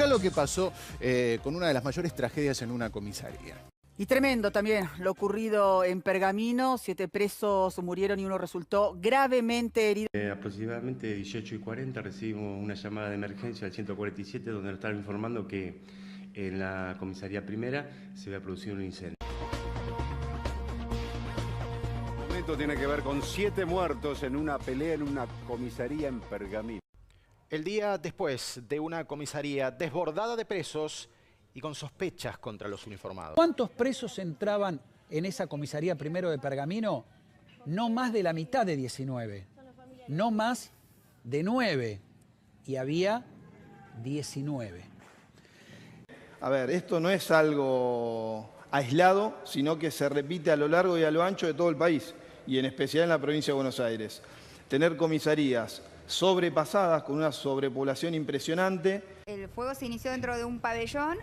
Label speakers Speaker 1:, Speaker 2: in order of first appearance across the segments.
Speaker 1: lo que pasó con una de las mayores tragedias en una comisaría.
Speaker 2: Y tremendo también lo ocurrido en Pergamino. 7 presos murieron y uno resultó gravemente herido.
Speaker 3: Aproximadamente 18:40 recibimos una llamada de emergencia al 147 donde nos estaban informando que en la comisaría primera se había producido un incendio.
Speaker 4: Esto tiene que ver con 7 muertos en una pelea en una comisaría en Pergamino.
Speaker 5: El día después de una comisaría desbordada de presos y con sospechas contra los uniformados.
Speaker 6: ¿Cuántos presos entraban en esa comisaría primero de Pergamino? No más de la mitad de 19, no más de 9, y había 19.
Speaker 7: A ver, esto no es algo aislado, sino que se repite a lo largo y a lo ancho de todo el país, y en especial en la provincia de Buenos Aires. Tener comisarías sobrepasadas, con una sobrepoblación impresionante.
Speaker 8: El fuego se inició dentro de un pabellón.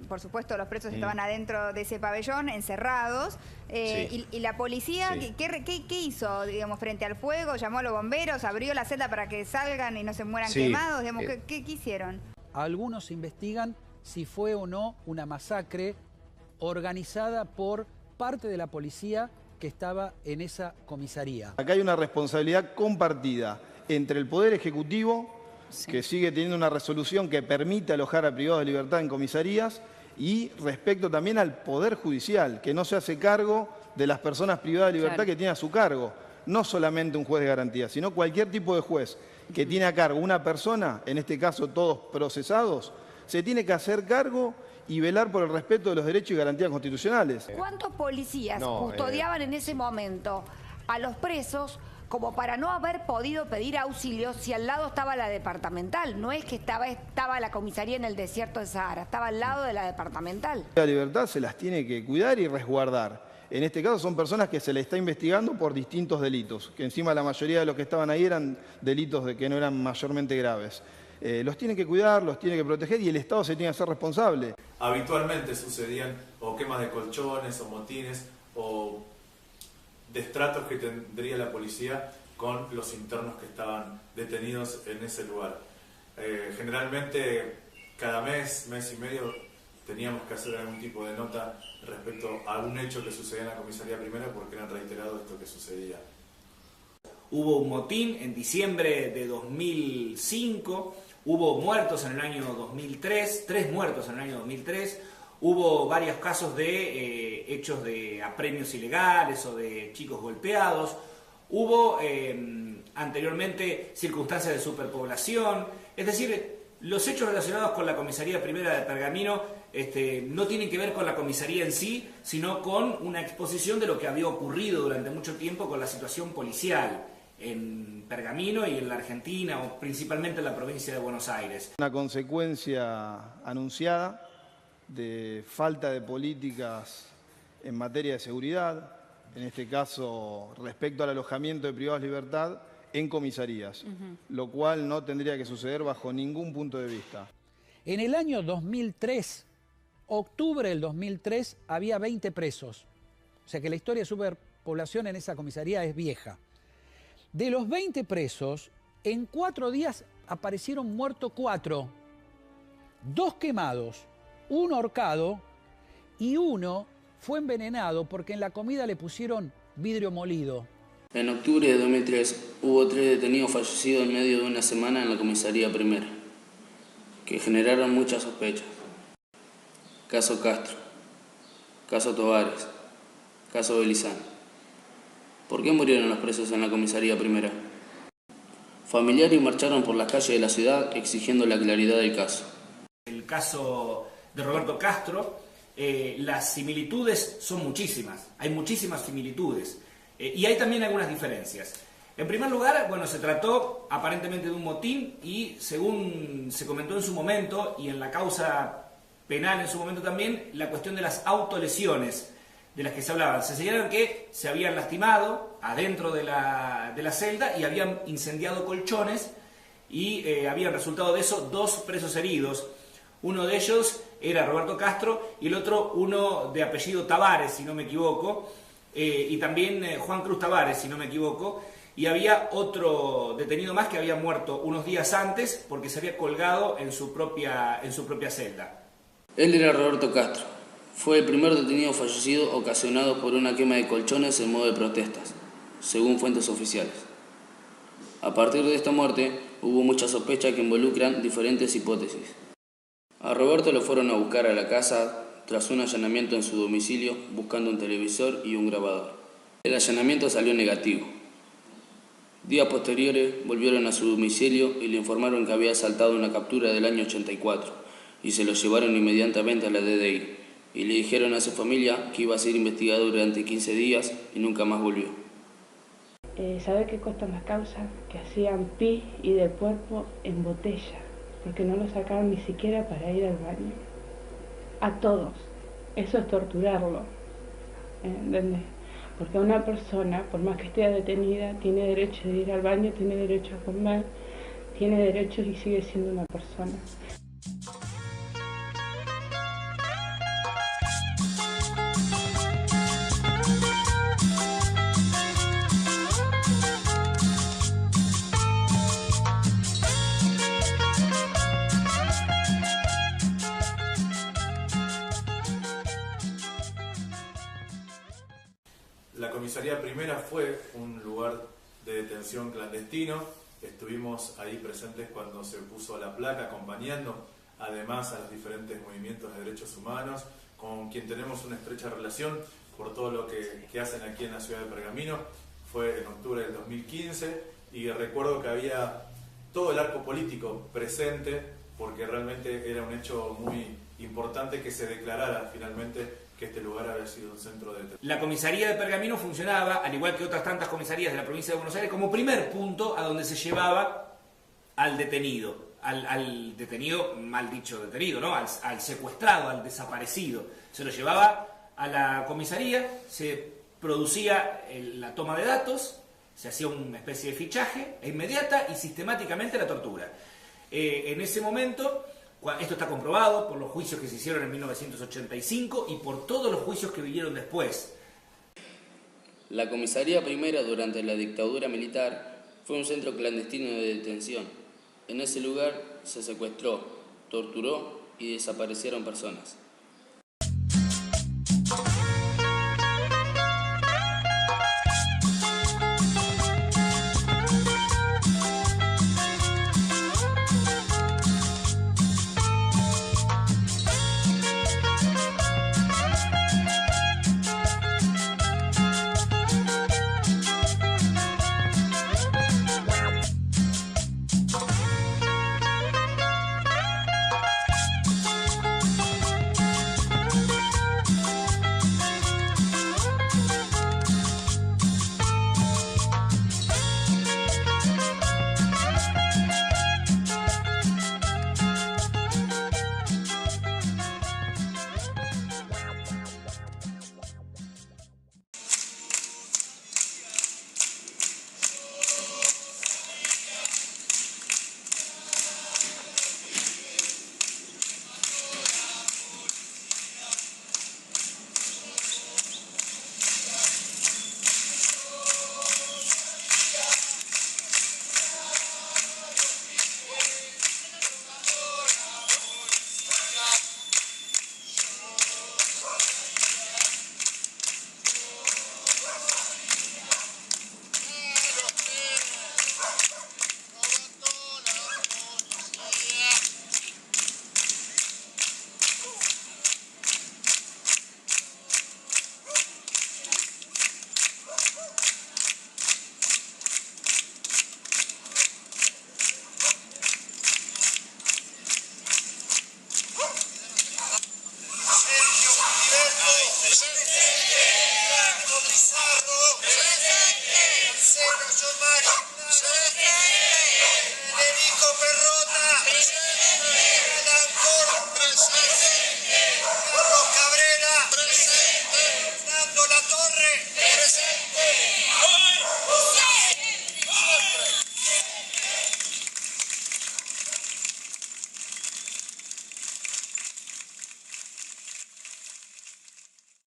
Speaker 8: Por supuesto, los presos estaban adentro de ese pabellón, encerrados. Y la policía, ¿qué hizo, digamos, frente al fuego? ¿Llamó a los bomberos? ¿Abrió la celda para que salgan y no se mueran quemados? Digamos, ¿qué hicieron?
Speaker 6: Algunos investigan si fue o no una masacre organizada por parte de la policía que estaba en esa comisaría.
Speaker 7: Acá hay una responsabilidad compartida entre el Poder Ejecutivo, que sigue teniendo una resolución que permite alojar a privados de libertad en comisarías, y respecto también al Poder Judicial, que no se hace cargo de las personas privadas de libertad que tiene a su cargo. No solamente un juez de garantía, sino cualquier tipo de juez que tiene a cargo una persona, en este caso todos procesados, se tiene que hacer cargo y velar por el respeto de los derechos y garantías constitucionales.
Speaker 9: ¿Cuántos policías custodiaban en ese momento a los presos como para no haber podido pedir auxilio si al lado estaba la departamental? No es que estaba la comisaría en el desierto de Sahara, estaba al lado de la departamental.
Speaker 7: La libertad se las tiene que cuidar y resguardar. En este caso son personas que se les está investigando por distintos delitos, que encima la mayoría de los que estaban ahí eran delitos que no eran mayormente graves. Los tiene que cuidar, los tiene que proteger y el Estado se tiene que hacer responsable.
Speaker 10: Habitualmente sucedían o quemas de colchones o motines o destratos que tendría la policía con los internos que estaban detenidos en ese lugar. Generalmente cada mes y medio teníamos que hacer algún tipo de nota respecto a algún hecho que sucedía en la comisaría primera porque eran reiterados esto que sucedía.
Speaker 11: Hubo un motín en diciembre de 2005, hubo muertos en el año 2003, 3 muertos en el año 2003, hubo varios casos de hechos de apremios ilegales o de chicos golpeados, hubo anteriormente circunstancias de superpoblación, es decir, los hechos relacionados con la comisaría primera de Pergamino no tienen que ver con la comisaría en sí, sino con una exposición de lo que había ocurrido durante mucho tiempo con la situación policial en Pergamino y en la Argentina, o principalmente en la provincia de Buenos Aires.
Speaker 7: Una consecuencia anunciada de falta de políticas en materia de seguridad, en este caso respecto al alojamiento de privados de libertad en comisarías, lo cual no tendría que suceder bajo ningún punto de vista.
Speaker 6: En el año 2003, octubre del 2003, había 20 presos. O sea que la historia de superpoblación en esa comisaría es vieja. De los 20 presos, en 4 días aparecieron muertos 4. 2 quemados, 1 ahorcado y 1 fue envenenado porque en la comida le pusieron vidrio molido.
Speaker 12: En octubre de 2003 hubo 3 detenidos fallecidos en medio de una semana en la comisaría primera, que generaron muchas sospechas. Caso Castro, caso Tovares, caso Belizán. ¿Por qué murieron los presos en la comisaría primera? Familiares marcharon por las calles de la ciudad exigiendo la claridad del caso.
Speaker 11: El caso de Roberto Castro, las similitudes son muchísimas, hay muchísimas similitudes y hay también algunas diferencias. En primer lugar, bueno, se trató aparentemente de un motín y según se comentó en su momento y en la causa penal en su momento también, la cuestión de las autolesiones de las que se hablaban. Se señalaron que se habían lastimado adentro de la celda y habían incendiado colchones y habían resultado de eso 2 presos heridos. Uno de ellos era Roberto Castro y el otro uno de apellido Tavares, si no me equivoco. y también Juan Cruz Tavares, si no me equivoco, y había otro detenido más que había muerto unos días antes porque se había colgado en su propia celda.
Speaker 12: Él era Roberto Castro. Fue el primer detenido fallecido ocasionado por una quema de colchones en modo de protestas, según fuentes oficiales. A partir de esta muerte, hubo muchas sospechas que involucran diferentes hipótesis. A Roberto lo fueron a buscar a la casa tras un allanamiento en su domicilio buscando un televisor y un grabador. El allanamiento salió negativo. Días posteriores volvieron a su domicilio y le informaron que había asaltado una captura del año 84 y se lo llevaron inmediatamente a la DDI y le dijeron a su familia que iba a ser investigado durante 15 días y nunca más volvió.
Speaker 13: ¿Sabe qué costan las causas? Que hacían pi y de cuerpo en botella, porque no lo sacaban ni siquiera para ir al baño. A todos. Eso es torturarlo. ¿Entendés? Porque una persona, por más que esté detenida, tiene derecho de ir al baño, tiene derecho a comer, tiene derechos y sigue siendo una persona.
Speaker 10: La comisaría primera fue un lugar de detención clandestino. Estuvimos ahí presentes cuando se puso la placa, acompañando además a los diferentes movimientos de derechos humanos, con quien tenemos una estrecha relación por todo lo que hacen aquí en la ciudad de Pergamino. Fue en octubre del 2015 y recuerdo que había todo el arco político presente porque realmente era un hecho muy importante que se declarara finalmente que este lugar había sido un centro de detención.
Speaker 11: La comisaría de Pergamino funcionaba, al igual que otras tantas comisarías de la provincia de Buenos Aires, como primer punto a donde se llevaba al detenido, al detenido, mal dicho detenido, ¿no? Al secuestrado, al desaparecido. Se lo llevaba a la comisaría, se producía la toma de datos, se hacía una especie de fichaje, inmediata y sistemáticamente la tortura. En ese momento, esto está comprobado por los juicios que se hicieron en 1985 y por todos los juicios que vinieron después.
Speaker 12: La comisaría primera durante la dictadura militar fue un centro clandestino de detención. En ese lugar se secuestró, torturó y desaparecieron personas.